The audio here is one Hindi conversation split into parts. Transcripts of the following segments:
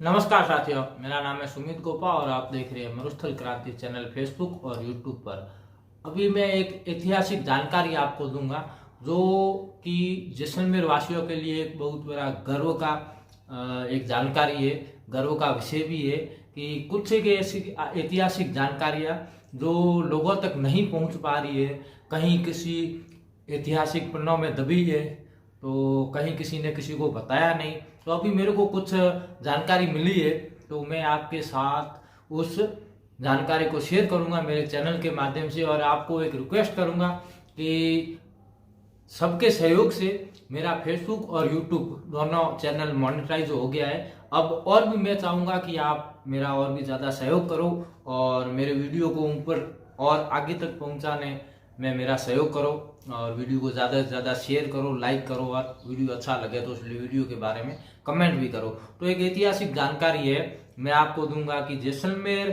नमस्कार साथियों, मेरा नाम है सुमित गोपा और आप देख रहे हैं मरुस्थल क्रांति चैनल फेसबुक और यूट्यूब पर। अभी मैं एक ऐतिहासिक जानकारी आपको दूंगा जो कि जैसलमेर वासियों के लिए एक बहुत बड़ा गर्व का एक जानकारी है, गर्व का विषय भी है कि कुछ एक ऐसी ऐतिहासिक जानकारियाँ जो लोगों तक नहीं पहुंच पा रही है, कहीं किसी ऐतिहासिक पन्नों में दबी है तो कहीं किसी ने किसी को बताया नहीं। तो अभी मेरे को कुछ जानकारी मिली है तो मैं आपके साथ उस जानकारी को शेयर करूंगा मेरे चैनल के माध्यम से, और आपको एक रिक्वेस्ट करूंगा कि सबके सहयोग से मेरा फेसबुक और यूट्यूब दोनों चैनल मोनेटाइज हो गया है। अब और भी मैं चाहूँगा कि आप मेरा और भी ज़्यादा सहयोग करो और मेरे वीडियो को ऊपर और आगे तक पहुँचाने में मेरा सहयोग करो और वीडियो को ज़्यादा से ज़्यादा शेयर करो, लाइक करो, और वीडियो अच्छा लगे तो उस वीडियो के बारे में कमेंट भी करो। तो एक ऐतिहासिक जानकारी है मैं आपको दूंगा कि जैसलमेर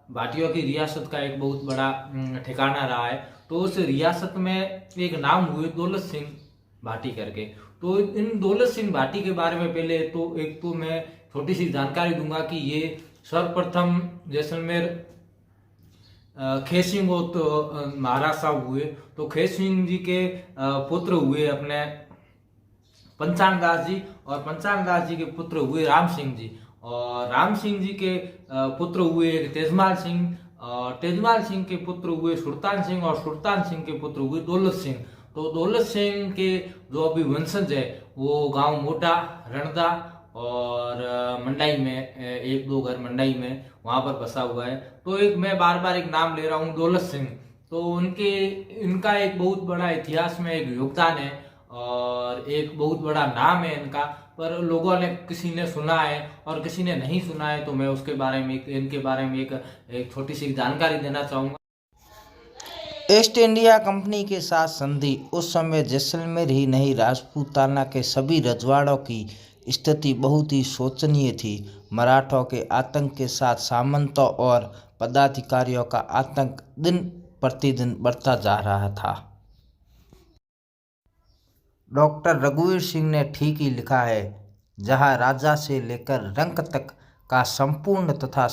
भाटियों की रियासत का एक बहुत बड़ा ठिकाना रहा है। तो उस रियासत में एक नाम हुए दौलत सिंह भाटी करके। तो इन दौलत सिंह भाटी के बारे में पहले तो एक तो मैं छोटी सी जानकारी दूंगा कि ये सर्वप्रथम जैसलमेर खेसिंग तो महाराज साहब हुए। तो खेसिंग जी के पुत्र हुए अपने पंचांग दास जी, और पंचांग दास जी के पुत्र हुए राम सिंह जी, और राम सिंह जी के पुत्र हुए तेजमाल सिंह, और तेजमाल सिंह के पुत्र हुए सुल्तान सिंह, और सुल्तान सिंह के पुत्र हुए दौलत सिंह। तो दौलत सिंह के जो अभी वंशज है वो गांव मोटा, रणदा और मंडाई में एक दो घर मंडाई में वहां पर बसा हुआ है। तो एक मैं बार बार एक नाम ले रहा हूँ दौलत सिंह। तो इनका एक बहुत बड़ा इतिहास में एक योगदान है और एक बहुत बड़ा नाम है इनका, पर लोगों ने किसी ने सुना है और किसी ने नहीं सुना है। तो मैं उसके बारे में इनके बारे में एक छोटी सी जानकारी देना चाहूँगा। ईस्ट इंडिया कंपनी के साथ संधि उस समय जैसलमेर ही नहीं राजपूताना के सभी रजवाड़ों की स्थिति बहुत ही शोचनीय थी। मराठों के आतंक के साथ सामंतों और पदाधिकारियों का आतंक दिन प्रतिदिन बढ़ता जा रहा था। डॉक्टर रघुवीर सिंह ने ठीक ही लिखा है, जहाँ राजा से लेकर रंक तक का संपूर्ण तथा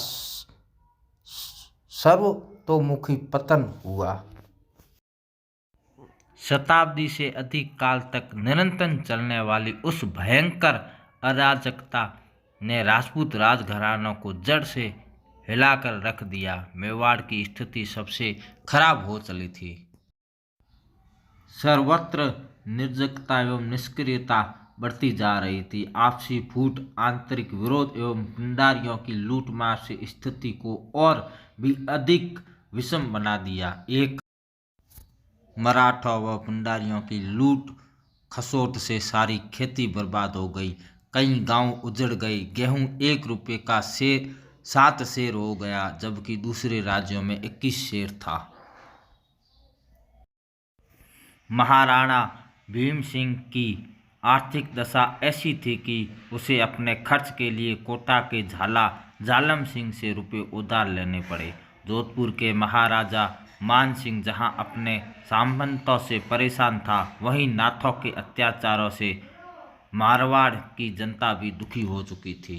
सर्वतोमुखी पतन हुआ। शताब्दी से अधिक काल तक निरंतर चलने वाली उस भयंकर अराजकता ने राजपूत राजघरानों को जड़ से हिलाकर रख दिया। मेवाड़ की स्थिति सबसे खराब हो चली थी। सर्वत्र निर्जकता एवं निष्क्रियता बढ़ती जा रही थी। आपसी फूट, आंतरिक विरोध एवं भंडारियों की लूटमार से स्थिति को और भी अधिक विषम बना दिया। एक मराठा व भंडारियों की लूट खसोट से सारी खेती बर्बाद हो गई। कई गांव उजड़ गए। गेहूं 1 रुपये का 7 सेर हो गया, जबकि दूसरे राज्यों में 21 सेर था। महाराणा भीम सिंह की आर्थिक दशा ऐसी थी कि उसे अपने खर्च के लिए कोटा के झाला जालम सिंह से रुपये उधार लेने पड़े। जोधपुर के महाराजा मान सिंह जहां अपने सामंतों से परेशान था, वहीं नाथों के अत्याचारों से मारवाड़ की जनता भी दुखी हो चुकी थी।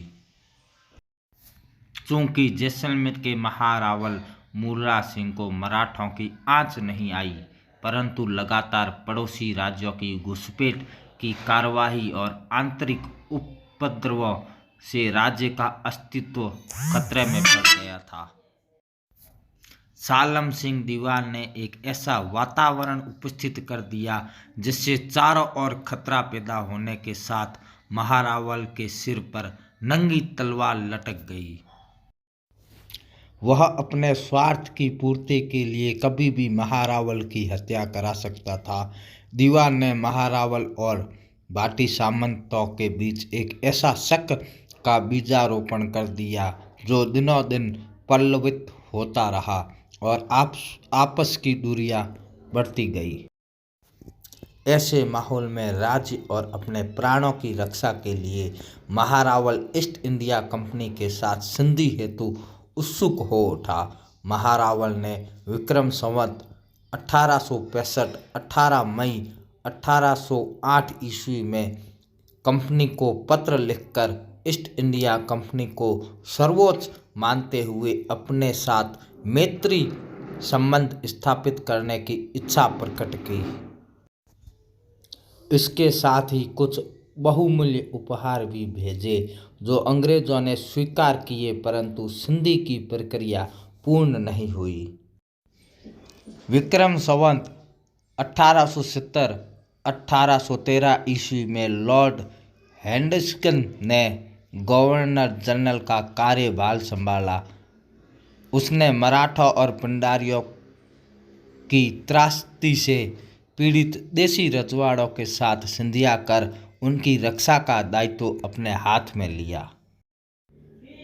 चूंकि जैसलमेर के महारावल मूर्रा सिंह को मराठों की आंच नहीं आई, परंतु लगातार पड़ोसी राज्यों की घुसपैठ की कार्यवाही और आंतरिक उपद्रवों से राज्य का अस्तित्व खतरे में पड़ गया था। सालम सिंह दीवान ने एक ऐसा वातावरण उपस्थित कर दिया जिससे चारों ओर खतरा पैदा होने के साथ महारावल के सिर पर नंगी तलवार लटक गई। वह अपने स्वार्थ की पूर्ति के लिए कभी भी महारावल की हत्या करा सकता था। दीवान ने महारावल और भाटी सामंतों के बीच एक ऐसा शक का बीजारोपण कर दिया जो दिनों दिन पल्लवित होता रहा और आपस की दूरियां बढ़ती गई। ऐसे माहौल में राज्य और अपने प्राणों की रक्षा के लिए महारावल ईस्ट इंडिया कंपनी के साथ संधि हेतु उत्सुक हो उठा। महारावल ने विक्रम संवत 1865 18 मई 1808 ईस्वी में कंपनी को पत्र लिखकर ईस्ट इंडिया कंपनी को सर्वोच्च मानते हुए अपने साथ मैत्री संबंध स्थापित करने की इच्छा प्रकट की। इसके साथ ही कुछ बहुमूल्य उपहार भी भेजे जो अंग्रेजों ने स्वीकार किए, परंतु संधि की प्रक्रिया पूर्ण नहीं हुई। विक्रम संवत 1870-1813 ईस्वी में लॉर्ड हेंडरसन ने गवर्नर जनरल का कार्यभार संभाला। उसने मराठा और पंडारियों की त्रासदी से पीड़ित देसी रजवाड़ों के साथ संधियां कर उनकी रक्षा का दायित्व अपने हाथ में लिया।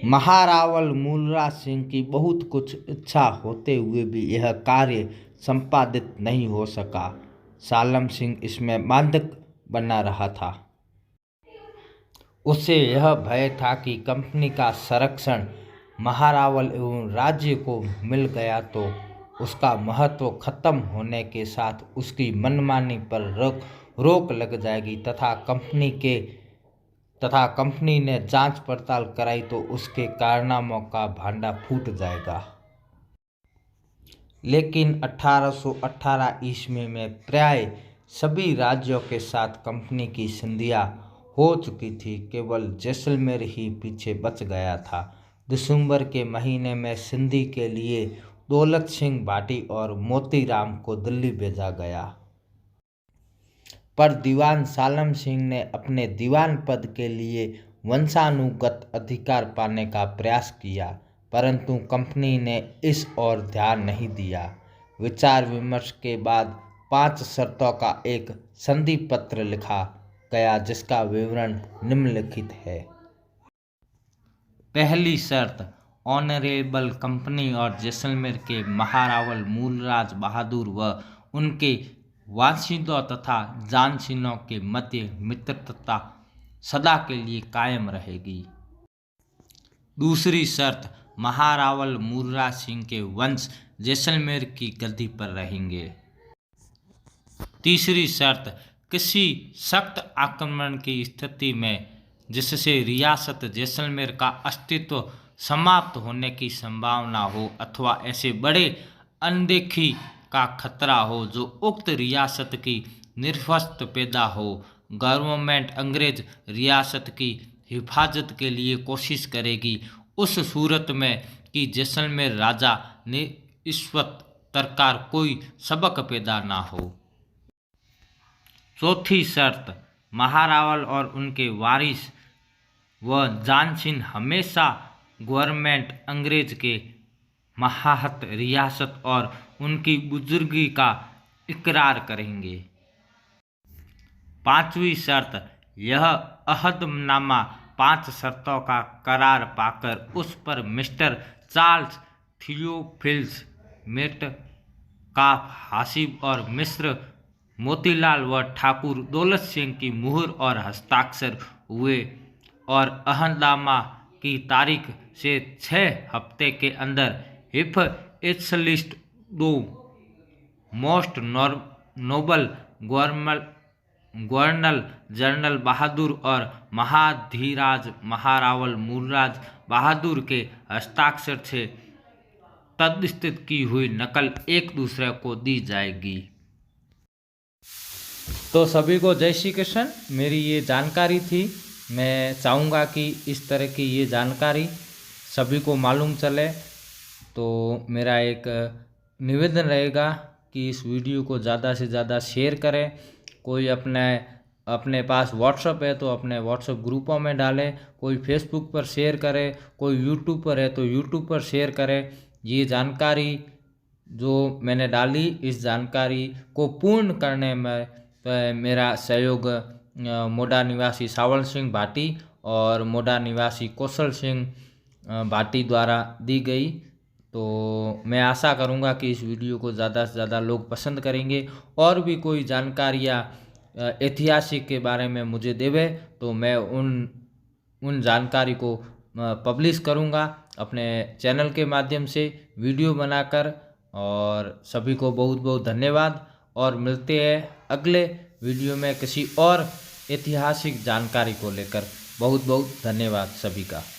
महारावल मूलराज सिंह की बहुत कुछ इच्छा होते हुए भी यह कार्य संपादित नहीं हो सका। सालम सिंह इसमें बाधक बना रहा था। उसे यह भय था कि कंपनी का संरक्षण महारावल एवं राज्य को मिल गया तो उसका महत्व खत्म होने के साथ उसकी मनमानी पर रोक लग जाएगी तथा कंपनी ने जांच पड़ताल कराई तो उसके कारनामों का भांडा फूट जाएगा। लेकिन 1818 ईस्वी में प्राय सभी राज्यों के साथ कंपनी की संधियां हो चुकी थी, केवल जैसलमेर ही पीछे बच गया था। दिसंबर के महीने में संधि के लिए दौलत सिंह भाटी और मोतीराम को दिल्ली भेजा गया, पर दीवान सालम सिंह ने अपने दीवान पद के लिए वंशानुगत अधिकार पाने का प्रयास किया, परंतु कंपनी ने इस ओर ध्यान नहीं दिया। विचार विमर्श के बाद 5 शर्तों का एक संधि पत्र लिखा गया जिसका विवरण निम्नलिखित है। पहली शर्त, ऑनरेबल कंपनी और जैसलमेर के महारावल मूलराज बहादुर व उनके वांशियों तथा जानशीनों के मध्य मित्रता सदा के लिए कायम रहेगी। दूसरी शर्त, महारावल मूलराज सिंह के वंश जैसलमेर की गद्दी पर रहेंगे। तीसरी शर्त, किसी सख्त आक्रमण की स्थिति में जिससे रियासत जैसलमेर का अस्तित्व समाप्त होने की संभावना हो अथवा ऐसे बड़े अनदेखी का खतरा हो जो उक्त रियासत की निर्वस्त पैदा हो, गवर्नमेंट अंग्रेज रियासत की हिफाजत के लिए कोशिश करेगी उस सूरत में कि जैसलमेर राजा ने ईश्वत तरकार कोई सबक पैदा ना हो। चौथी शर्त, महारावल और उनके वारिस व जानशीन हमेशा गवर्नमेंट अंग्रेज के महाहत रियासत और उनकी बुजुर्गी का इकरार करेंगे। पांचवी शर्त, यह अहदनामा 5 शर्तों का करार पाकर उस पर मिस्टर चार्ल्स थियोफिल्स मेट का हासिब और मिस्र मोतीलाल व ठाकुर दौलत सिंह की मुहर और हस्ताक्षर हुए और अहदनामा की तारीख से 6 हफ्ते के अंदर हिफ एचलिस्ट दो मोस्ट नोबल गवर्नर जनरल बहादुर और महाधीराज महारावल मूलराज बहादुर के हस्ताक्षर से तदस्थित की हुई नकल एक दूसरे को दी जाएगी। तो सभी को जय श्री कृष्ण। मेरी ये जानकारी थी। मैं चाहूँगा कि इस तरह की ये जानकारी सभी को मालूम चले, तो मेरा एक निवेदन रहेगा कि इस वीडियो को ज़्यादा से ज़्यादा शेयर करें। कोई अपने पास व्हाट्सएप है तो अपने व्हाट्सएप ग्रुपों में डालें, कोई फेसबुक पर शेयर करे, कोई यूट्यूब पर है तो यूट्यूब पर शेयर करें। ये जानकारी जो मैंने डाली, इस जानकारी को पूर्ण करने में मेरा सहयोग मोडा निवासी सावल सिंह भाटी और मोडा निवासी कौशल सिंह भाटी द्वारा दी गई। तो मैं आशा करूंगा कि इस वीडियो को ज़्यादा से ज़्यादा लोग पसंद करेंगे। और भी कोई जानकारियाँ ऐतिहासिक के बारे में मुझे देवे तो मैं उन जानकारी को पब्लिश करूंगा अपने चैनल के माध्यम से वीडियो बनाकर। और सभी को बहुत बहुत धन्यवाद और मिलते हैं अगले वीडियो में किसी और ऐतिहासिक जानकारी को लेकर। बहुत बहुत धन्यवाद सभी का।